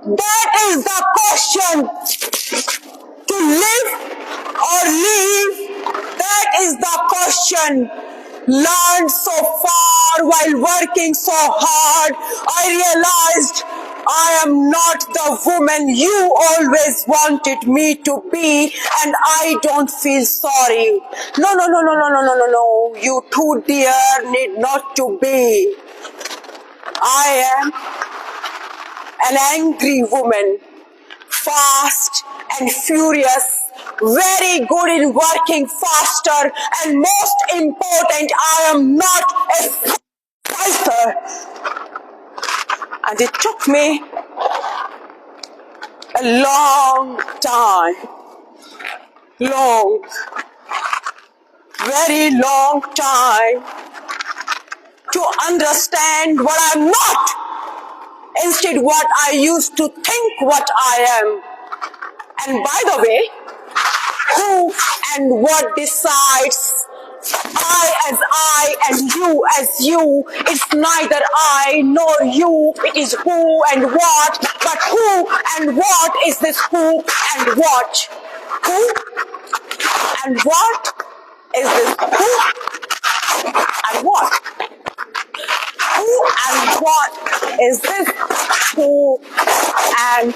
That is the question. To live or leave, that is the question. Learned so far while working so hard, I realized I am not the woman you always wanted me to be, and I don't feel sorry. No. You too dear need not to be. I am an angry woman, fast and furious, very good in working faster, and most important, I am not a fighter. And it took me a long time, very long time to understand what I'm not. Instead, what I used to think what I am. And by the way, who and what decides I and you as you? It's neither I nor you. It is who and what. But who and what is this who and what? Who and what is this who and what? Who and what is this who and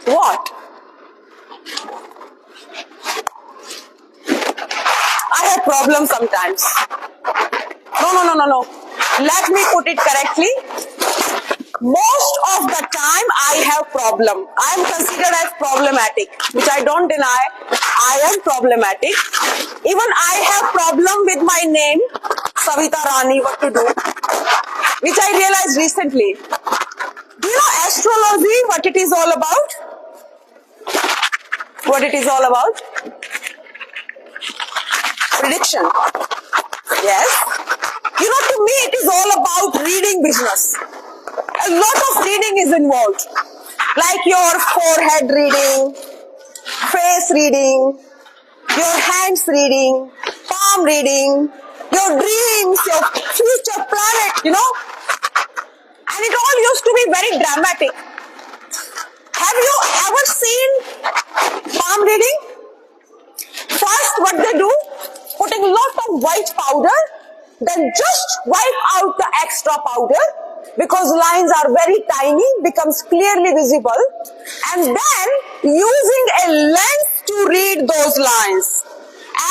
what? I have problems sometimes. No. Let me put it correctly. Most of the time I have problem. I am considered as problematic, which I don't deny. I am problematic. Even I have problem with my name, Savita Rani, what to do, which I realized recently. Do you know astrology, what it is all about? What it is all about? Prediction. Yes. You know, to me it is all about reading business. A lot of reading is involved. Like your forehead reading, face reading, your hands reading, palm reading, your dreams, your future planet, you know. And it all used to be very dramatic. Have you ever seen palm reading? First, what they do, putting a lot of white powder, then just wipe out the extra powder because lines are very tiny, becomes clearly visible, and then using a lens to read those lines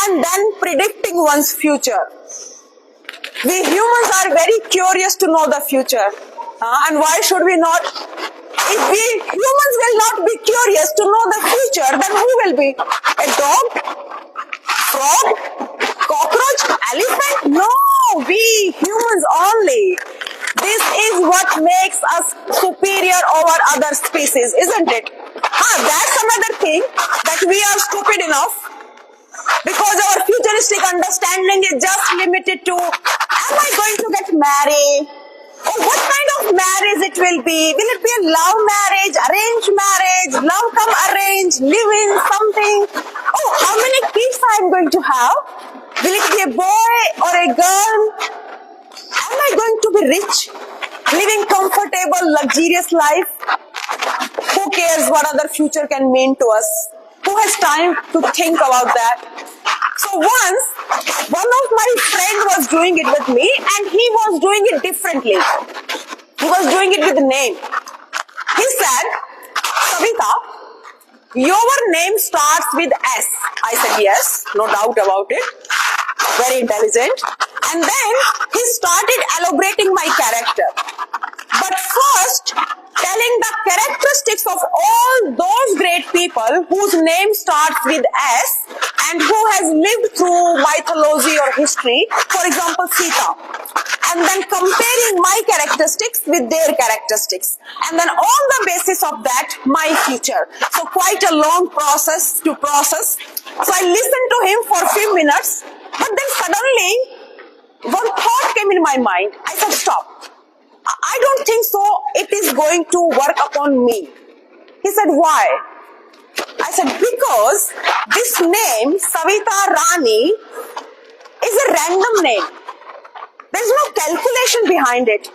and then predicting one's future. We humans are very curious to know the future. And why should we not? If we humans will not be curious to know the future, then who will be? A dog? Frog? Cockroach? Elephant? No, we humans only. This is what makes us superior over other species, isn't it? That's another thing, that we are stupid enough because our futuristic understanding is just limited to, am I going to get married? Oh, what kind of marriage it will be? Will it be a love marriage, arranged marriage, love come arranged, live in something? Oh, how many kids I am going to have? Will it be a boy or a girl? Am I going to be rich? living comfortable, luxurious life. Who cares what other future can mean to us? Who has time to think about that? So once, one of my friend was doing it with me and he was doing it differently. He was doing it with a name. He said, Savita, your name starts with S. I said, yes, no doubt about it. Very intelligent. And then he started elaborating my character. But first, telling the characteristics of all those great people whose name starts with S and who has lived through mythology or history, for example, Sita. And then comparing my characteristics with their characteristics. And then on the basis of that, my future. So quite a long process to process. So I listened to him for a few minutes, but then suddenly one thought came in my mind. I said, stop. I don't think so it is going to work upon me. He said, why? I said, because this name, Savita Rani, is a random name. There is no calculation behind it.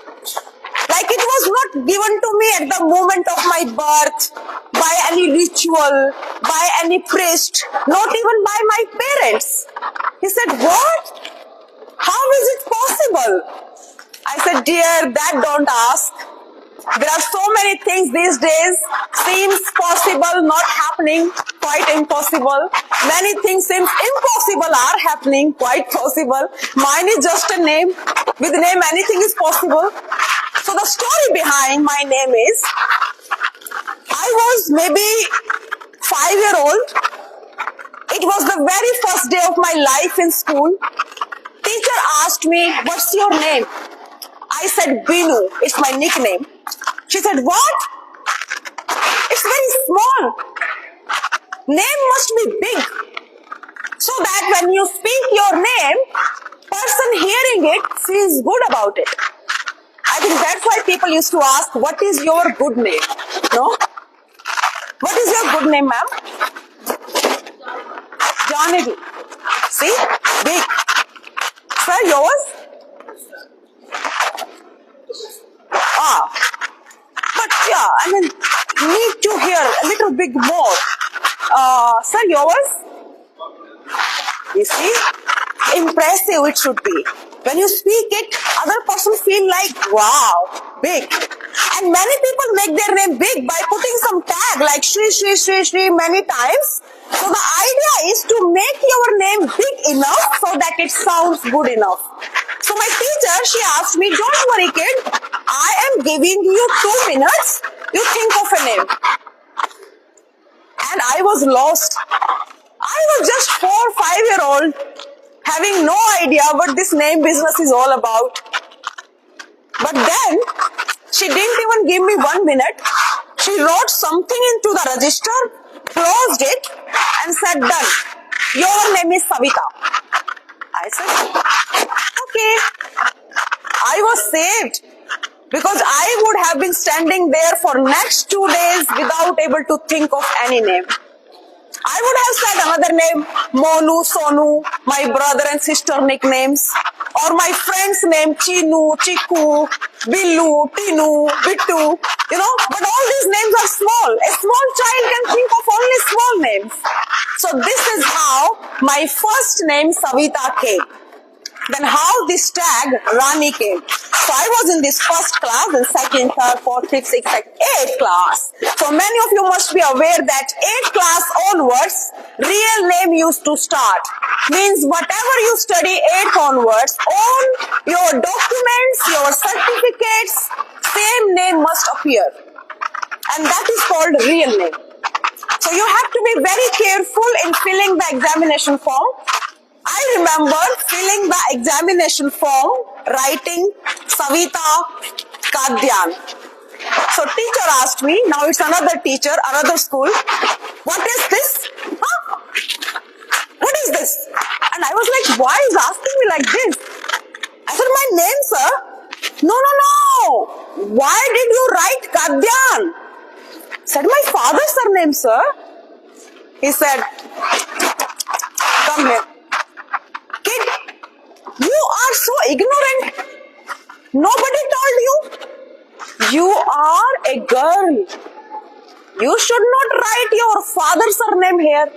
Like it was not given to me at the moment of my birth, by any ritual, by any priest, not even by my parents. He said, what? How is it possible? I said, dear, that don't ask. There are so many things these days, seems possible, not happening, quite impossible. Many things seems impossible are happening, quite possible. Mine is just a name. With name, anything is possible. So the story behind my name is, I was maybe 5-year-old. It was the very first day of my life in school. Teacher asked me, what's your name? I said, Binu. It's my nickname. She said, what? It's very small. Name must be big. So that when you speak your name, person hearing it feels good about it. I think that's why people used to ask, what is your good name? No? What is your good name, ma'am? Janagi. See? Big. Sir, yours? But yeah, I mean, need to hear a little bit more. Sir, yours? You see? Impressive it should be. When you speak it, other person feel like, wow, big. And many people make their name big by putting some tag like Shri, Shri, Shri, Shri many times. So the idea is to make your name big enough so that it sounds good enough. So my teacher, she asked me, don't worry kid, I am giving you 2 minutes, you think of a name. And I was lost. I was just 4 or 5-year-old, having no idea what this name business is all about. But then, she didn't even give me 1 minute. She wrote something into the register, closed it, and said, done. Your name is Savita. I said, okay. I was saved because I would have been standing there for next 2 days without able to think of any name. I would have said another name, Monu, Sonu, my brother and sister nicknames, or my friend's name, Chinu, Chiku, Billu, Tinu, Bittu, but all these names are small. A small child can think of only small names. So this is how my first name, Savita, came. Then how this tag, Rani, came. So I was in this first class, and second, third, fourth, fifth, sixth, seventh, 8th class. So many of you must be aware that 8th class onwards, real name used to start. Means whatever you study 8th onwards, on your documents, your certificates, same name must appear. And that is called real name. So you have to be very careful in filling the examination form. I remember filling the examination form, writing Savita Kadyan. So teacher asked me, now it's another teacher, another school, what is this? Huh? What is this? And I was like, why is asking me like this? I said, my name, sir. No. Why did you write Kadyan? I said, my father's surname, sir. He said, come here. Kid, you are so ignorant. Nobody told you. You are a girl. You should not write your father's surname here.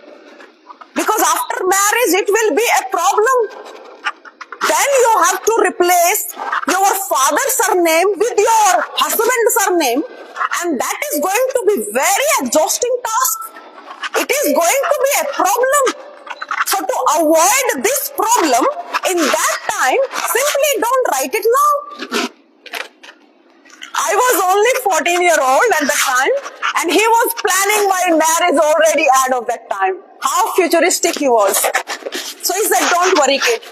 Because after marriage, it will be a problem. Then you have to replace your father's surname with your husband's surname, and that is going to be very exhausting task. It is going to be a problem. So to avoid this problem in that time, simply don't write it now. I was only 14-year-old at the time, and he was planning my marriage already ahead of that time. How futuristic he was. So he said, don't worry, kid.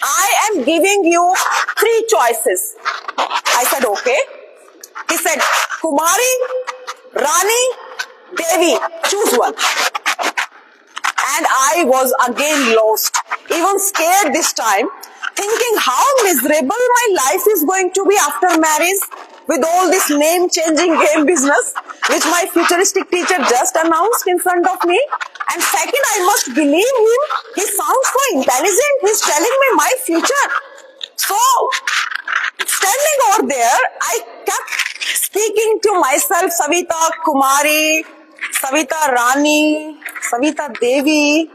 I am giving you 3 choices. I said, okay. He said, Kumari, Rani, Devi, choose one. And I was again lost, even scared this time, thinking how miserable my life is going to be after marriage with all this name-changing game business, which my futuristic teacher just announced in front of me. And second, I must believe him. He sounds so intelligent. He's telling me my future. So, standing over there, I kept speaking to myself, Savita Kumari, Savita Rani, Savita Devi,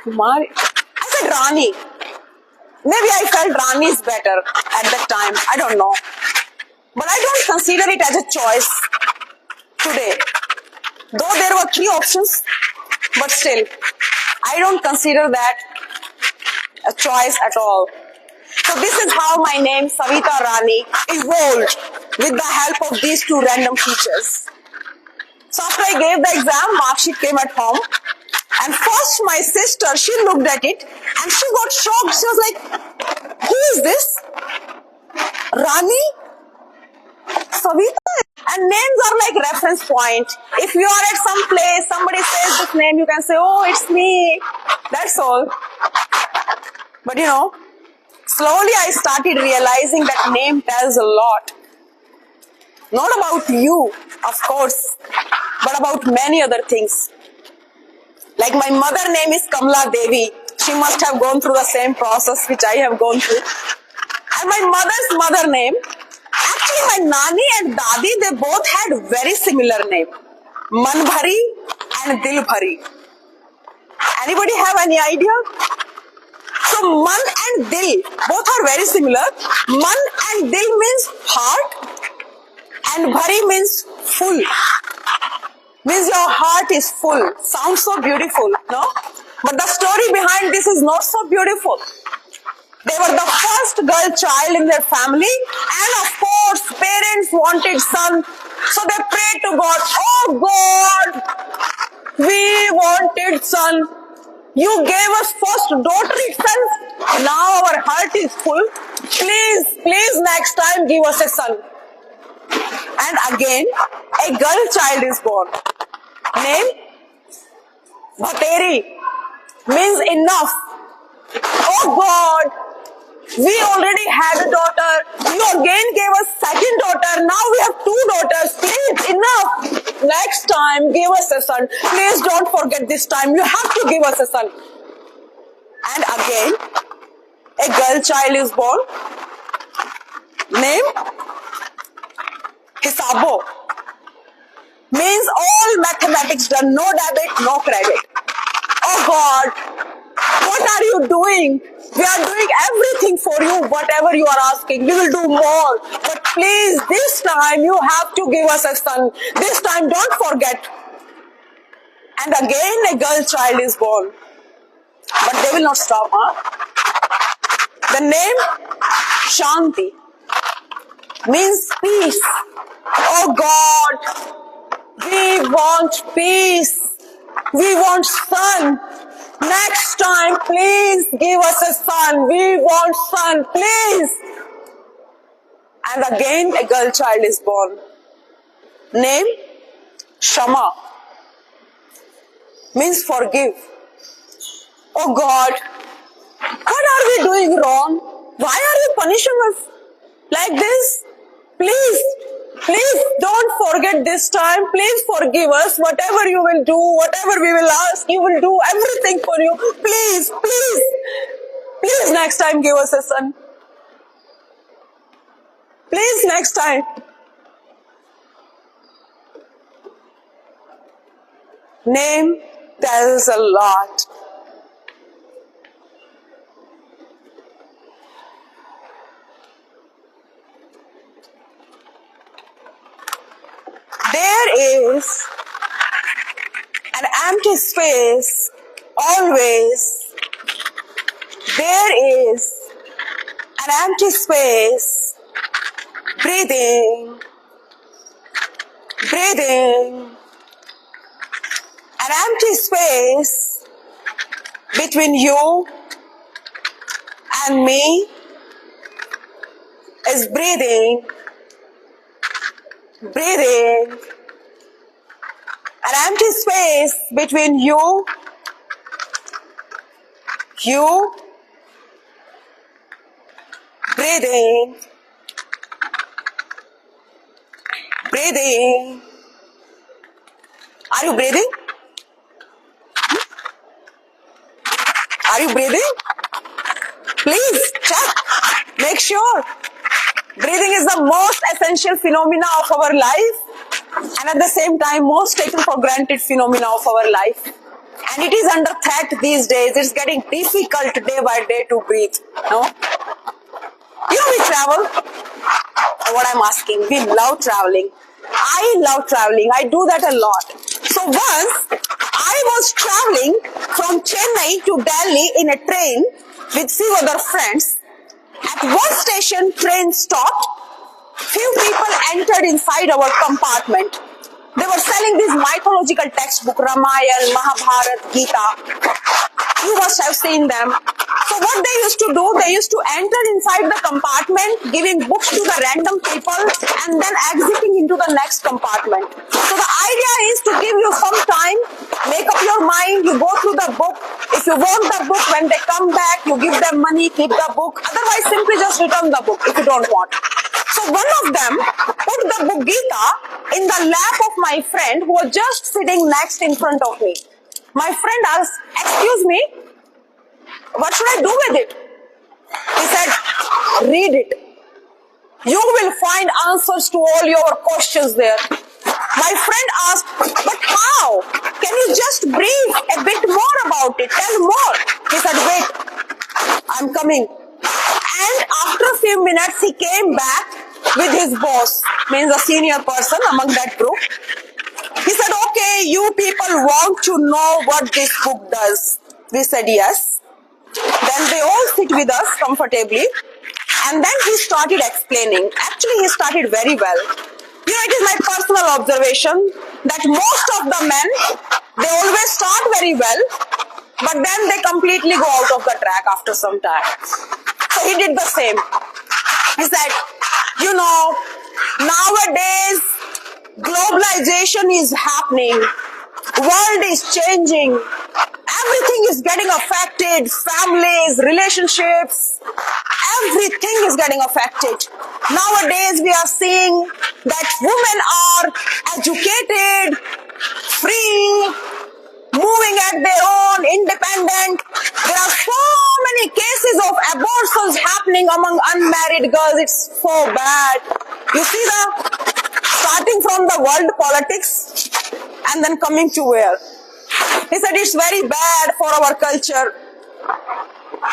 Kumari. I said Rani. Maybe I felt Rani is better at that time. I don't know. But I don't consider it as a choice today. Though there were 3 options, but still, I don't consider that a choice at all. So this is how my name, Savita Rani, evolved with the help of these 2 random teachers. So after I gave the exam, mark sheet came at home. And first my sister, she looked at it and she got shocked. She was like, who is this? Rani? Savita? And names are like reference point. If you are at some place, somebody says this name, you can say, oh, it's me. That's all. But you know, slowly I started realizing that name tells a lot. Not about you, of course, but about many other things. Like my mother name is Kamla Devi. She must have gone through the same process which I have gone through. And my mother's mother name, actually my Nani and Dadi, they both had very similar name. Manbhari and Dilbhari. Anybody have any idea? So Man and Dil, both are very similar. Man and Dil means heart and Bhari means full. Means your heart is full. Sounds so beautiful, no? But the story behind this is not so beautiful. They were the first girl child in their family, and of course, parents wanted son. So they prayed to God, oh God, we wanted son. You gave us first daughter itself. Now our heart is full. Please next time give us a son. And again, a girl child is born. Name? Bhateri. Means enough. Oh God, we already had a daughter. You again gave us second daughter. Now we have 2 daughters. Please, enough. Next time, give us a son. Please don't forget this time. You have to give us a son. And again, a girl child is born. Name? Hisabo. Means all mathematics done. No debit, no credit. Oh God, what are you doing? We are doing everything for you, whatever you are asking. We will do more. But please, this time you have to give us a son. This time don't forget. And again a girl child is born. But they will not stop, huh? The name? Shanti. Means peace. Oh God, we want peace. We want son. Next time, please give us a son. We want son, please. And again, a girl child is born. Name? Shama. Means forgive. Oh God, what are we doing wrong? Why are you punishing us like this? Please don't forget this time. Please forgive us. Whatever you will do, whatever we will ask, you will do everything for you. Please next time give us a son. Please, next time. Name tells a lot. There is an empty space always. There is an empty space. Breathing. Breathing. An empty space between you and me is breathing. Breathing. An empty space between you, breathing, breathing. Are you breathing? Are you breathing? Please check. Make sure. Breathing is the most essential phenomena of our life, and at the same time most taken for granted phenomena of our life. And it is under threat these days. It's getting difficult day by day to breathe. No? You know, we travel. What I'm asking, we love traveling. I love traveling. I do that a lot. So once I was traveling from Chennai to Delhi in a train with few other friends. At one station, train stopped. Few people entered inside our compartment. They were selling this mythological textbook, Ramayana, Mahabharata, Gita. You must have seen them. So what they used to do, they used to enter inside the compartment, giving books to the random people and then exiting into the next compartment. So the idea is to give you some time, make up your mind, you go through the book. If you want the book, when they come back, you give them money, keep the book. Otherwise, simply just return the book if you don't want. So one of them put the book Gita in the lap of my friend who was just sitting next in front of me. My friend asked, "Excuse me, what should I do with it?" He said, "Read it. You will find answers to all your questions there." My friend asked, "But how? Can you just brief a bit more about it? Tell more." He said, "Wait, I'm coming." And after a few minutes, he came back with his boss, means a senior person among that group. He said, "Okay, you people want to know what this book does." We said, "Yes." Then they all sit with us comfortably. And then he started explaining. Actually, he started very well. You know, it is my personal observation that most of the men, they always start very well, but then they completely go out of the track after some time. So he did the same. He said, "You know, nowadays, globalization is happening. World is changing. Everything is getting affected. Families, relationships, everything is getting affected. Nowadays, we are seeing that women are educated, free, moving at their own, independent. There are so many cases of abortions happening among unmarried girls. It's so bad." You see starting from the world politics and then coming to where? He said, "It's very bad for our culture."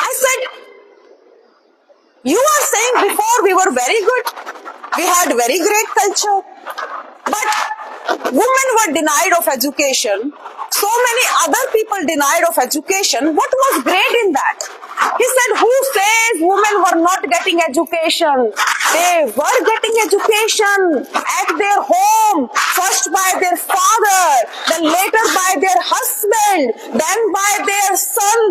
I said, "You are saying before we were very good. We had very great culture. But women were denied of education. So many other people denied of education. What was great in that?" He said, "Who says women were not getting education? They were getting education at their home, first by their father, then later by their husband, then by their son."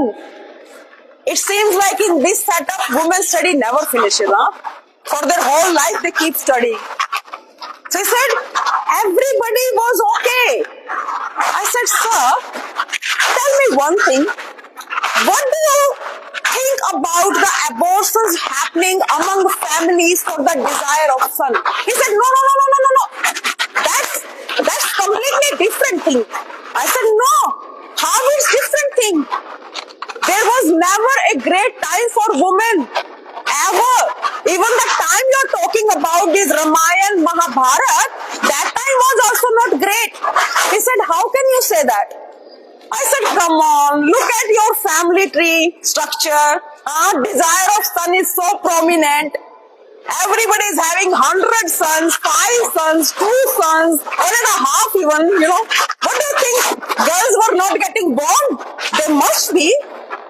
It seems like in this setup, women's study never finishes. For their whole life, they keep studying. So he said, everybody was okay. I said, "Sir, tell me one thing. What do you think about the abortions happening among families for the desire of son?" He said, No. That's completely different thing." I said, "No. How is different thing? There was never a great time for women. Ever. Even the time you're talking about this Ramayana, Mahabharat, that time was also not great. He said, how can you say that? I said, come on, look at your family tree structure. Desire of son is so prominent. Everybody is having 100 sons, 5 sons, 2 sons, 1.5 even, you know. What do you think? Girls were not getting born? They must be.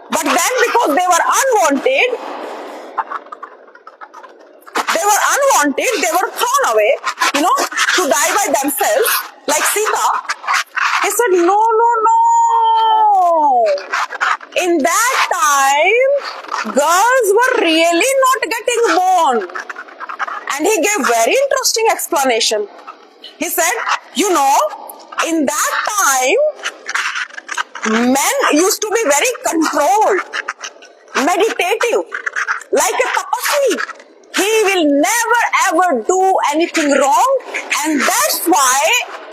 But then because they were unwanted, they were thrown away, you know, to die by themselves, like Sita. He said, no. In that time, girls were really not getting born. And he gave very interesting explanation. He said, you know, in that time, men used to be very controlled, meditative, like a tapasvi. He will never ever do anything wrong, and that's why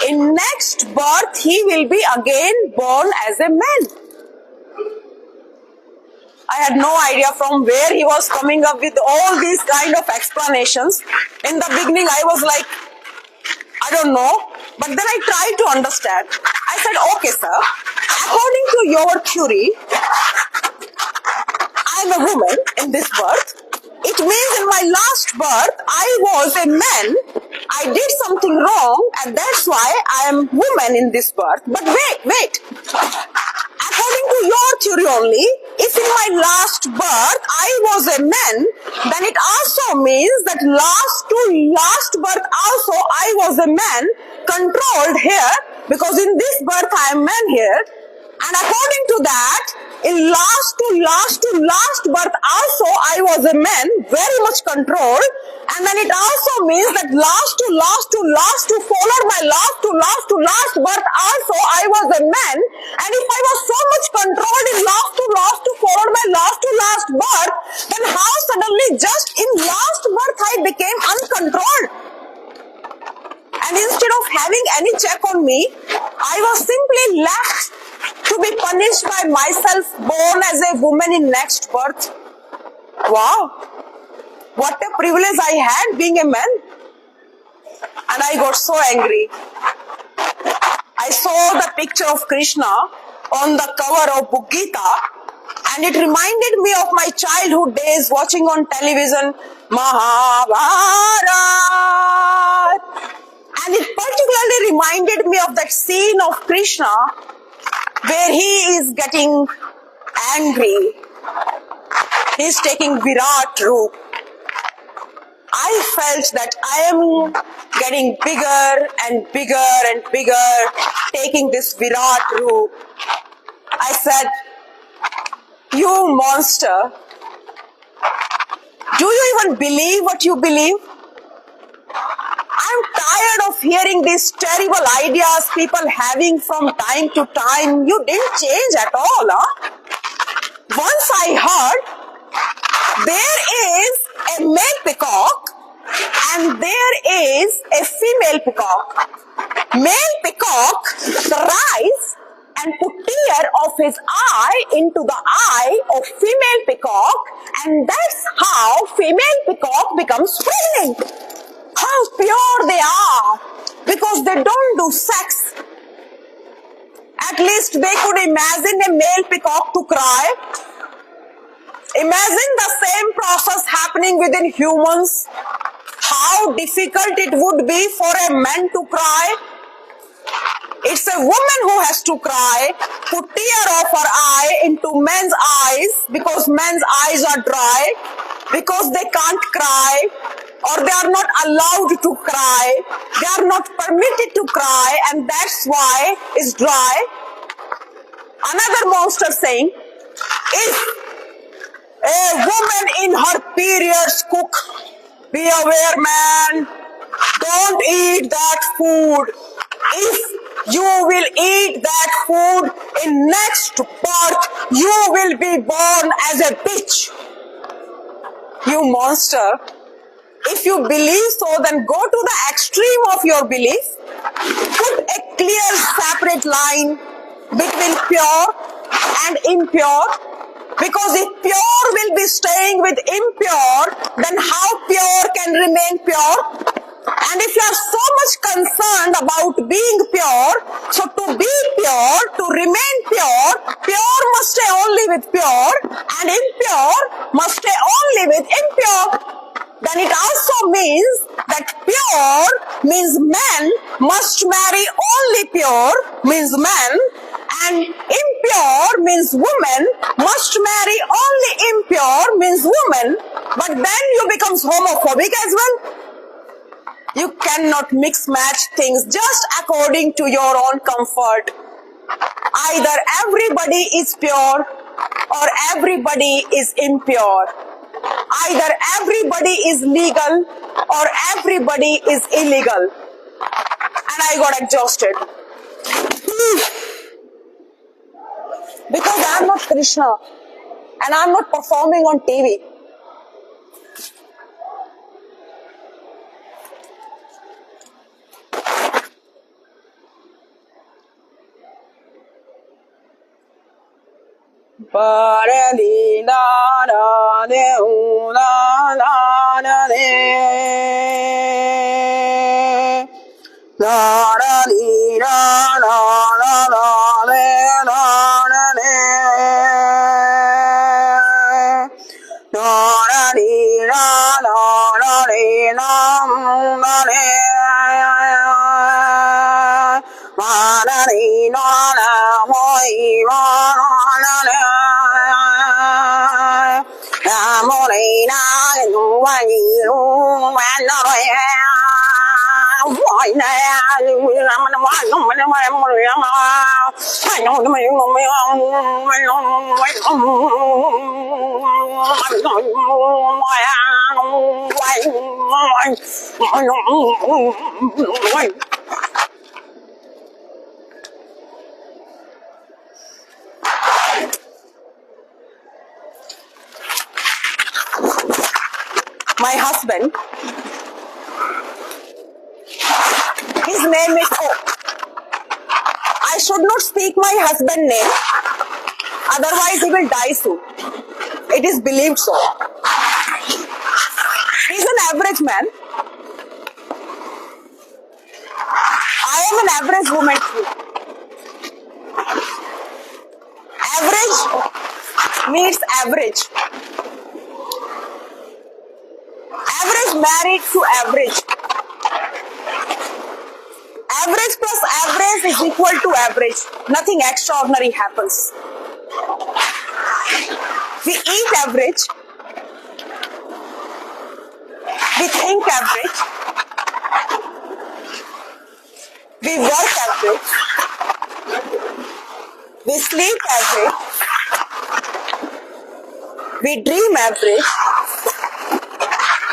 in next birth he will be again born as a man. I had no idea from where he was coming up with all these kind of explanations. In the beginning I was like, I don't know, but then I tried to understand. I said, okay sir, according to your theory, I am a woman in this birth. It means in my last birth, I was a man. I did something wrong, and that's why I am woman in this birth. But wait. According to your theory only, if in my last birth I was a man, then it also means that last birth also I was a man, controlled here, because in this birth I am man here. And according to that, in last birth also I was a man, very much controlled. And then it also means that last to followed my last birth also I was a man. And if I was so much controlled in last to followed my last birth, then how suddenly just in last birth I became uncontrolled? And instead of having any check on me, I was simply left to be punished by myself, born as a woman in next birth. Wow, what a privilege I had being a man. And I got so angry. I saw the picture of Krishna on the cover of Book Gita, and it reminded me of my childhood days watching on television Mahabharat. And it particularly reminded me of that scene of Krishna where he is getting angry. He is taking Virat Roop. I felt that I am getting bigger and bigger, taking this Virat Roop. I said, you monster, do you even believe what you believe? I'm tired of hearing these terrible ideas people having from time to time. You didn't change at all, huh? Once I heard there is a male peacock and there is a female peacock. Male peacock tries and put tear of his eye into the eye of female peacock, and that's how female peacock becomes pregnant. How pure they are, because they don't do sex. At least they could imagine a male peacock to cry. Imagine the same process happening within humans. How difficult it would be for a man to cry. It's a woman who has to cry, put tear of her eye into men's eyes, because men's eyes are dry, because they can't cry, or they are not allowed to cry, they are not permitted to cry, and that's why it's dry. Another monster saying, if a woman in her periods cook, be aware man, don't eat that food. If you will eat that food in next birth, you will be born as a bitch. You monster. If you believe so, then go to the extreme of your belief. Put a clear separate line between pure and impure. Because if pure will be staying with impure, then how pure can remain pure? And if you are so much concerned about being pure, so to be pure, to remain pure, pure must stay only with pure, and impure must stay only with impure. Then it also means that pure means men must marry only pure, means men, and impure means women must marry only impure, means women. But then you become homophobic as well. You cannot mix match things just according to your own comfort. Either everybody is pure or everybody is impure. Either everybody is legal or everybody is illegal. And I got exhausted. Because I am not Krishna and I am not performing on TV. My husband, his name is O. I should not speak my husband's name, otherwise he will die soon. It is believed so. He is an average man. I am an average woman too. Average means average. Average married to average. Average plus average is equal to average. Nothing extraordinary happens. We eat average. We think average. We work average. We sleep average. We dream average.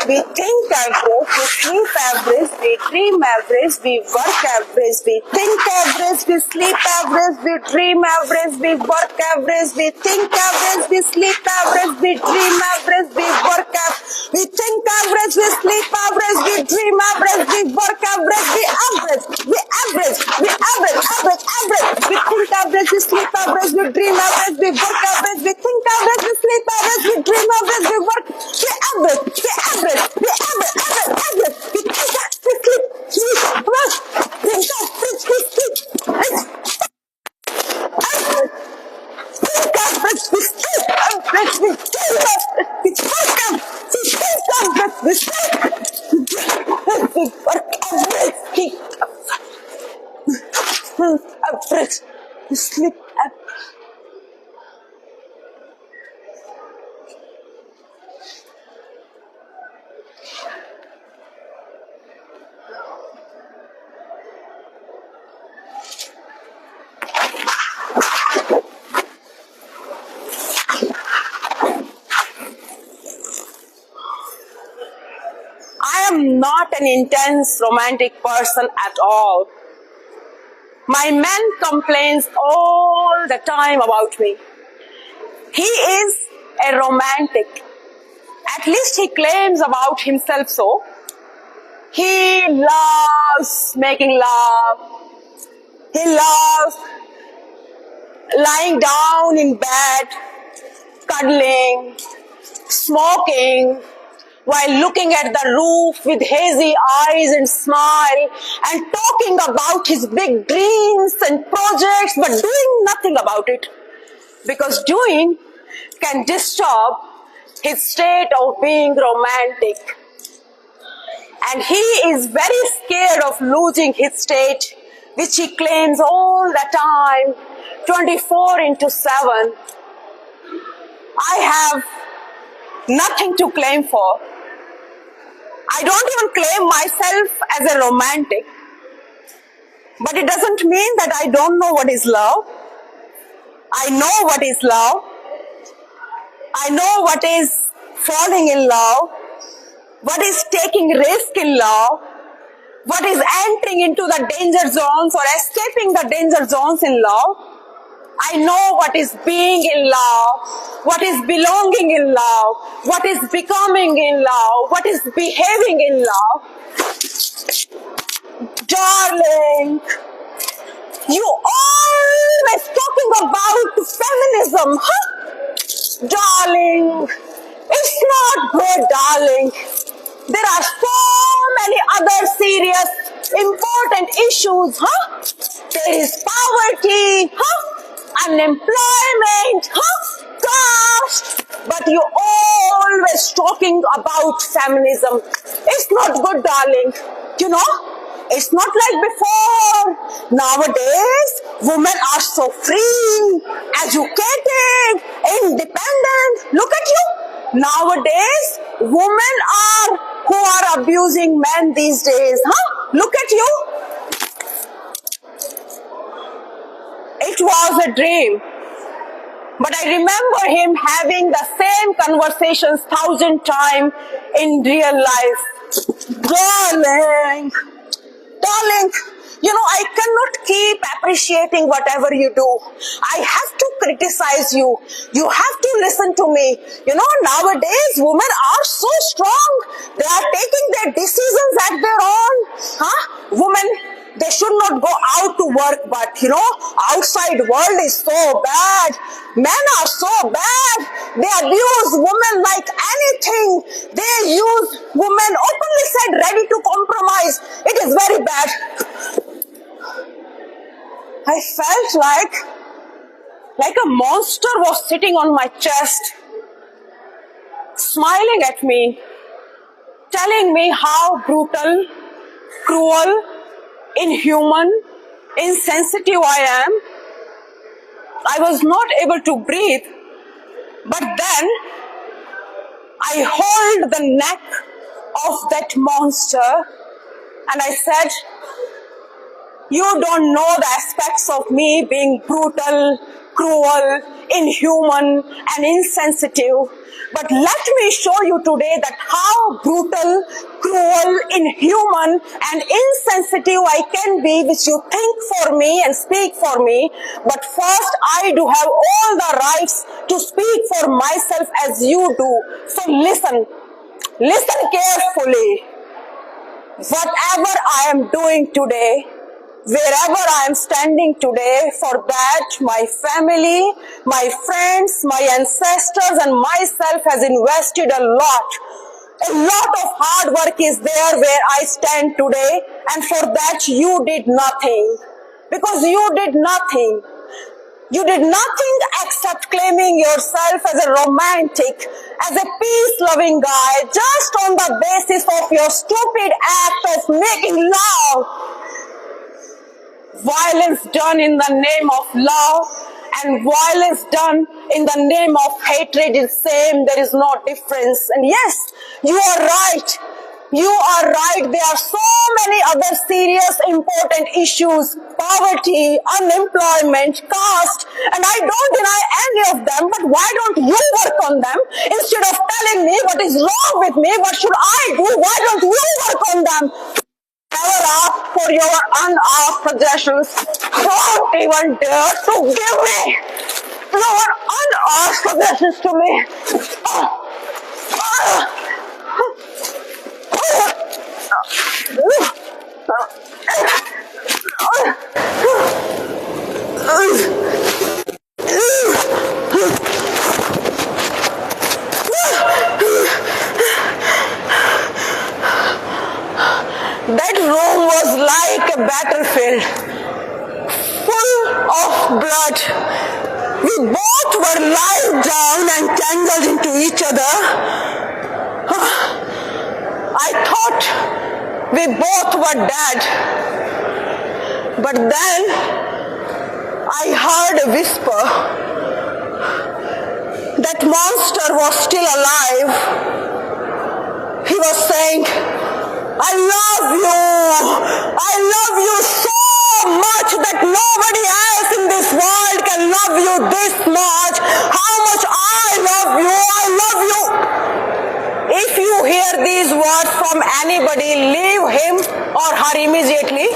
We think average, we sleep average, we dream average, we work average, we think average, we sleep average, we dream average, we work average, we think average, we sleep average, we dream average, we work average, we think average, we sleep average, we dream average, we work average, we average, we average, we average, we think average, we sleep average, we dream average, we work average, we think average, we sleep average, we dream average, we work, we average, we average. We average, we think that, we sleep, we sleep, I am not an intense romantic person at all. My man complains all the time about me. He is a romantic. At least he claims about himself so. He loves making love. He loves lying down in bed, cuddling, smoking, while looking at the roof with hazy eyes and smile and talking about his big dreams and projects but doing nothing about it. Because doing can disturb his state of being romantic. And he is very scared of losing his state, which he claims all the time, 24/7. I have nothing to claim for. I don't even claim myself as a romantic. But it doesn't mean that I don't know what is love. I know what is love. I know what is falling in love, what is taking risk in love, what is entering into the danger zones or escaping the danger zones in love. I know what is being in love, what is belonging in love, what is becoming in love, what is behaving in love. Darling, you always talking about feminism, huh? Darling, it's not good, darling. There are so many other serious, important issues, huh? There is poverty, huh? Unemployment, huh? Caste. But you always talking about feminism. It's not good, darling. You know, it's not like before. Nowadays, women are so free, educated, independent. Look at you. Nowadays, women are who are abusing men these days, huh? Look at you. It was a dream. But I remember him having the same conversations 1,000 times in real life. Darling, you know, I cannot keep appreciating whatever you do. I have to criticize you. You have to listen to me. You know, nowadays women are so strong. They are taking their decisions at their own. Huh? Women, they should not go out to work, but you know, outside world is so bad. Men are so bad. They abuse women like anything. They use women, openly said, ready to compromise. It is very bad. I felt like a monster was sitting on my chest, smiling at me, telling me how brutal, cruel, inhuman, insensitive I am. I was not able to breathe, but then I held the neck of that monster and I said, you don't know the aspects of me being brutal, cruel, inhuman, and insensitive. But let me show you today that how brutal, cruel, inhuman, and insensitive I can be, which you think for me and speak for me. But first, I do have all the rights to speak for myself as you do. So listen carefully. Whatever I am doing today, wherever I am standing today, for that my family, my friends, my ancestors and myself has invested a lot. A lot of hard work is there where I stand today, and for that you did nothing. Because you did nothing. You did nothing except claiming yourself as a romantic, as a peace-loving guy, just on the basis of your stupid act of making love. Violence done in the name of love and violence done in the name of hatred is same. There is no difference. And yes, you are right. You are right. There are so many other serious, important issues. Poverty, unemployment, caste. And I don't deny any of them. But why don't you work on them? Instead of telling me what is wrong with me, what should I do? Why don't you work on them? Never ask for your unasked suggestions. Don't even dare to give me your unasked suggestions to me. both were lying down and tangled into each other, I thought we both were dead. But then I heard a whisper. That monster was still alive. He was saying, I love you so much that nobody else in this world can love you this much. How much I love you. If you hear these words from anybody, leave him or her immediately.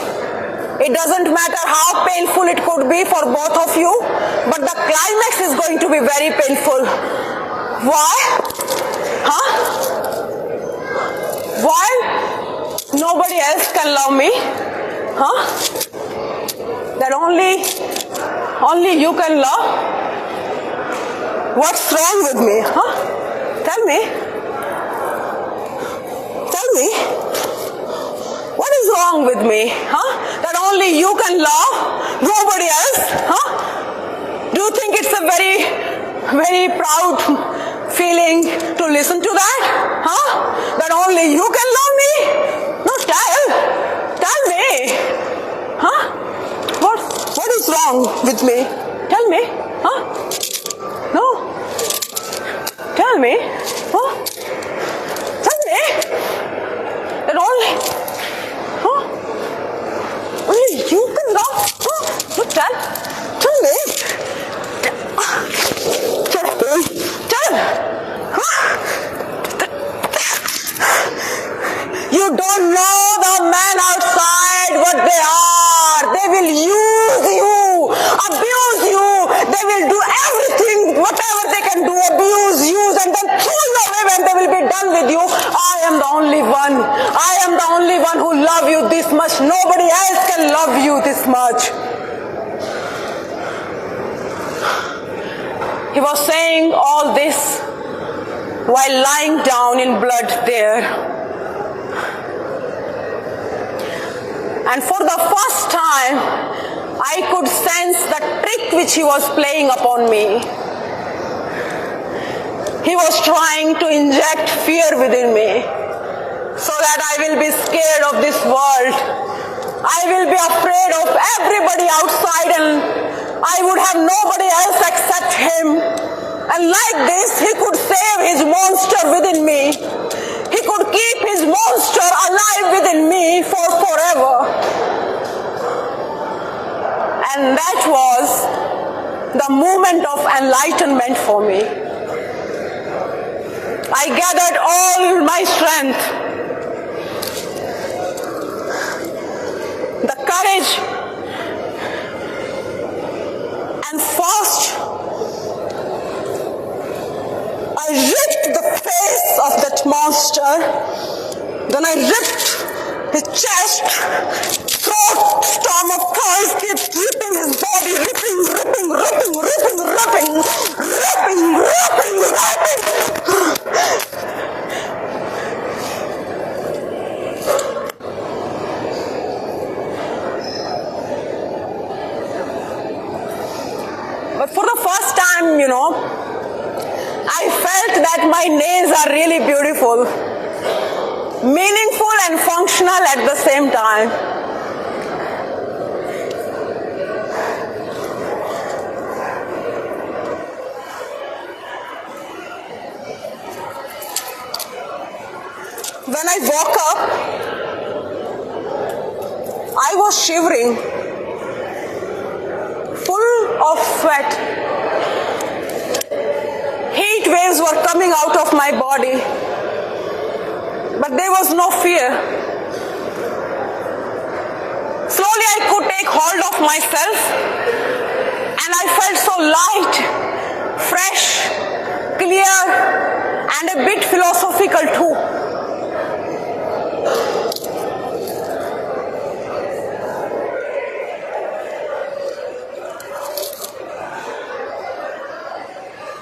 It doesn't matter how painful it could be for both of you, but the climax is going to be very painful. Why? Why? Nobody else can love me? That only you can love? What's wrong with me? Tell me. What is wrong with me? That only you can love? Nobody else? Do you think it's a very, very proud feeling to listen to that? That only you can love me? No, tell me. What is wrong with me? Tell me. No. Tell me. Tell me. That only you can love? No, tell me. Tell. You don't know the men outside what they are. They will use you, abuse you. They will do everything, whatever they can do, abuse, use, and then throw you away when they will be done with you. I am the only one. I am the only one who love you this much. Nobody else can love you this much. He was saying all this while lying down in blood there. And for the first time, I could sense the trick which he was playing upon me. He was trying to inject fear within me so that I will be scared of this world. I will be afraid of everybody outside and I would have nobody else except him. And like this, he could save his monster within me. He could keep his monster alive within me for forever. And that was the moment of enlightenment for me. I gathered all my strength, the courage, and first I ripped the face of that monster, then I ripped his chest, throat, stomach, thighs, kept ripping his body, ripping. But for the first time, I felt that my nails are really beautiful, meaningful and functional at the same time. When I woke up, I was shivering, full of sweat. Heat waves were coming out of my body, but there was no fear. Slowly I could take hold of myself, and I felt so light, fresh, clear, and a bit philosophical too.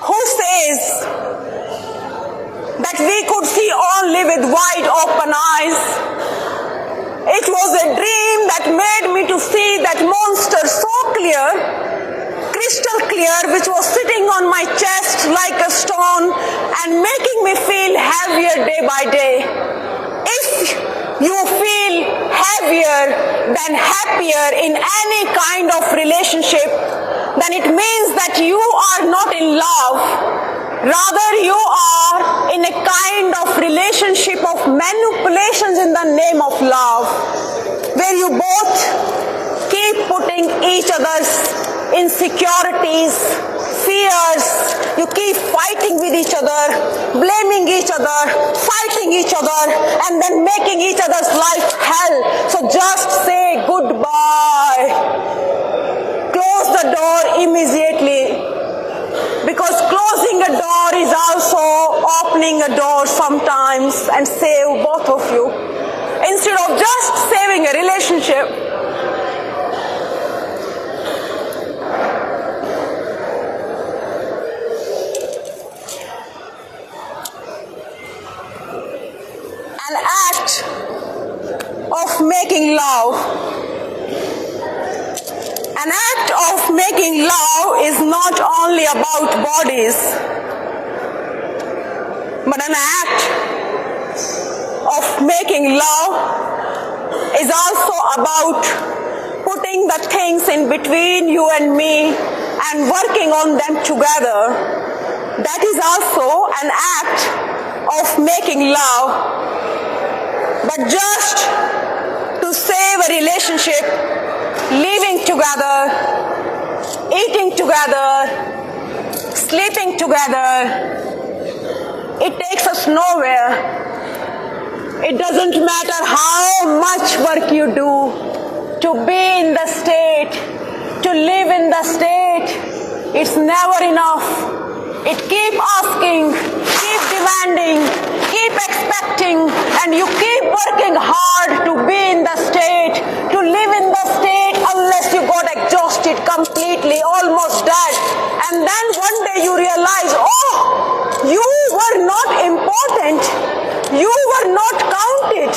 Who says that we could see only with wide open eyes? It was a dream that made me to see that monster so clear, crystal clear, which was sitting on my chest like a stone and making me feel heavier day by day. If you feel heavier than happier in any kind of relationship, then it means that you are not in love. Rather, you are in a kind of relationship of manipulations in the name of love, where you both keep putting each other's insecurities, fears, you keep fighting with each other, blaming each other, fighting each other, and then making each other's life hell. So just say goodbye. Close the door immediately, because closing a door is also opening a door sometimes and save both of you, instead of just saving a relationship. An act of making love. An act of making love is not only about bodies, but an act of making love is also about putting the things in between you and me and working on them together. That is also an act of making love. But just to save a relationship, living together, eating together, sleeping together, it takes us nowhere. It doesn't matter how much work you do to be in the state, to live in the state, it's never enough. It keep asking, keep demanding, keep expecting, and you keep working hard to be in the state, to live in the state unless you got exhausted completely, almost dead. And then one day you realize, oh, you were not important. You were not counted.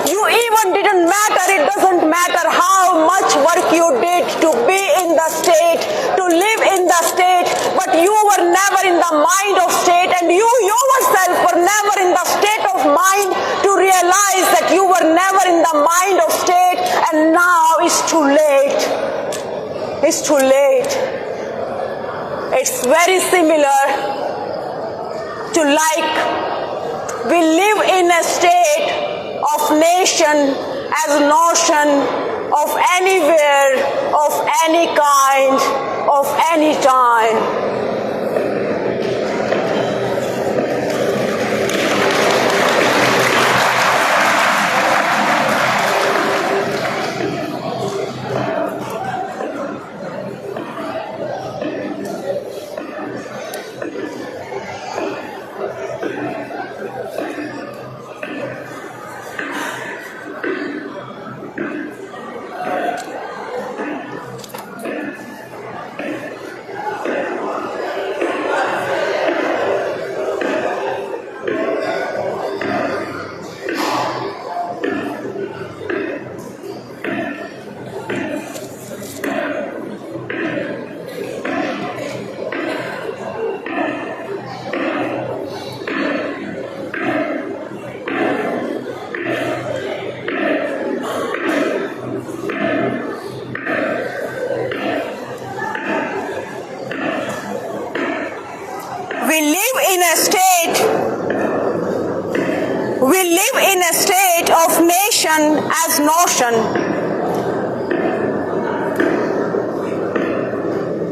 You even didn't matter. It doesn't matter how much work you did to be in the state, to live in the state, but you were never in the mind of state, and you yourself were never in the state of mind to realize that you were never in the mind of state, and now it's too late. It's too late. It's very similar to like we live in a state of nation as notion of anywhere, of any kind, of any time. We live in a state of nation as notion.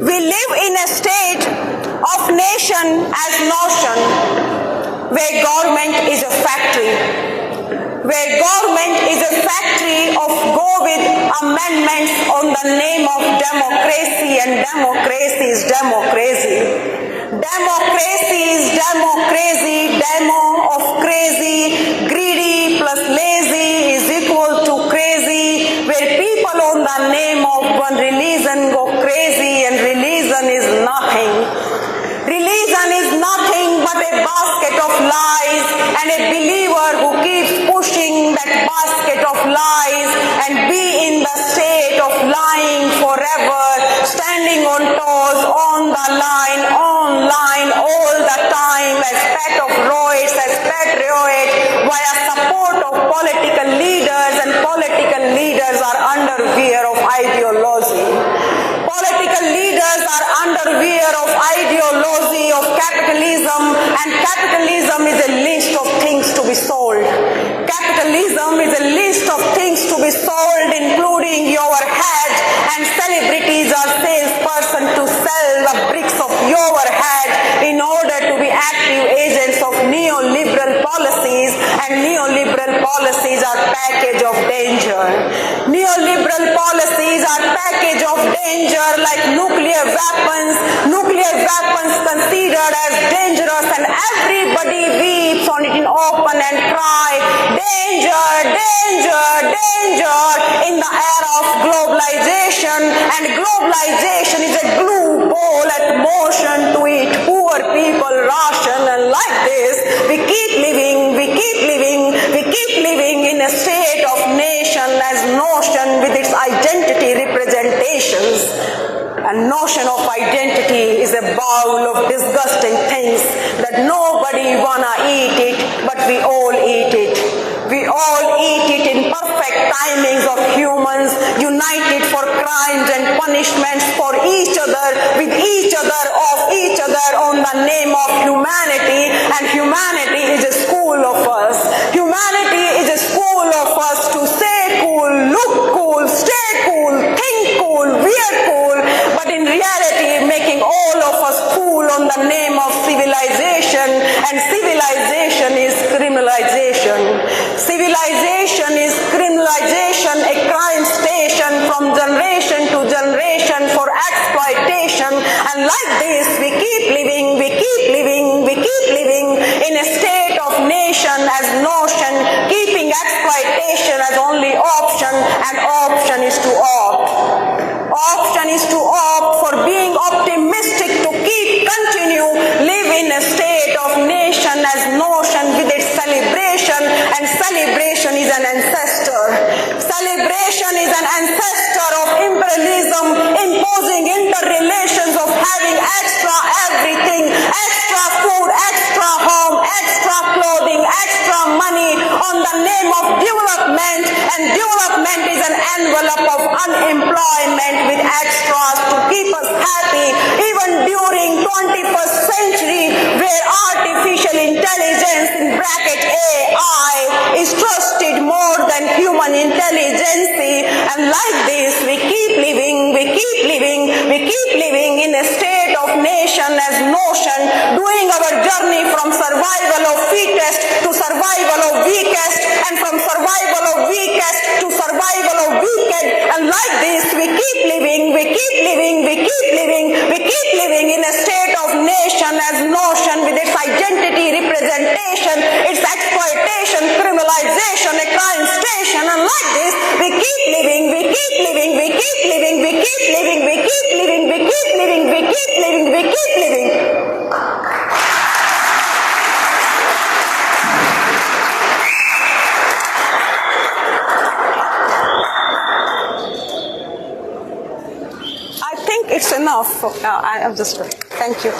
We live in a state of nation as notion, where government is a factory. Where government is a factory of go with amendments on the name of democracy, and democracy is democracy. Democracy is democracy, demo of crazy, greedy plus lazy is equal to crazy, where people on the name of one religion go crazy, and religion is nothing. Religion is nothing but a basket of lies, and a believer who keeps pushing that basket of lies and be in the state of lying forever, standing on toes, on the line, online, all the time, as pet of roids, as patriot, via support of political leaders, and political leaders are under fear of ideology. Political leaders are under fear of ideology of capitalism, and capitalism is a list of things to be sold. Capitalism is a list of things to be sold, including your head, and celebrities are salesperson to sell the bricks of your head in order to be active agents of neoliberal policies, and neoliberal policies are package of danger. Neoliberal policies are package of danger like nuclear weapons considered as dangerous, and everybody weeps on it in open and cry, danger, danger, danger, in the era of globalization, and globalization is a glue ball at motion to eat poor people ration, and like this we keep living in a state of nation as notion with its identity representations. And notion of identity is a bowl of disgusting things that nobody wanna eat it, but we all eat it. We all eat it in perfect timings of humans, united for crimes and punishments for each other, with each other, of each other, on the name of humanity. And humanity is a school of us. Humanity is a school of us to say cool, look cool, stay cool, think cool, wear cool, but in reality making all of us fool on the name of civilization, and civilization is criminalization. Civilization is criminalization, a crime station from generation to generation for exploitation, and like this we keep living in a state of nation as notion, keeping exploitation as only option, and option is to opt. Option is to opt for being optimistic to continue live in a state of nation as notion with its celebration, and celebration is an ancestor. Celebration is an ancestor of imperialism, imposing interrelations of having extra everything, extra food, extra home, extra clothing, extra money on the name of development, and development is an envelope of unemployment with extras to keep us happy even during 21st century, where artificial intelligence in bracket AI is trusted more than human intelligence. And like this we keep living in a state of nation as notion, doing our journey from survival of fittest to survival of weakest, and from survival of weakest to survival of wicked. And like this we keep living in a state of nation as notion with its identity representation, its exploitation, criminalization, a crime station. And like this we keep living. I think it's enough. I'm just, thank you.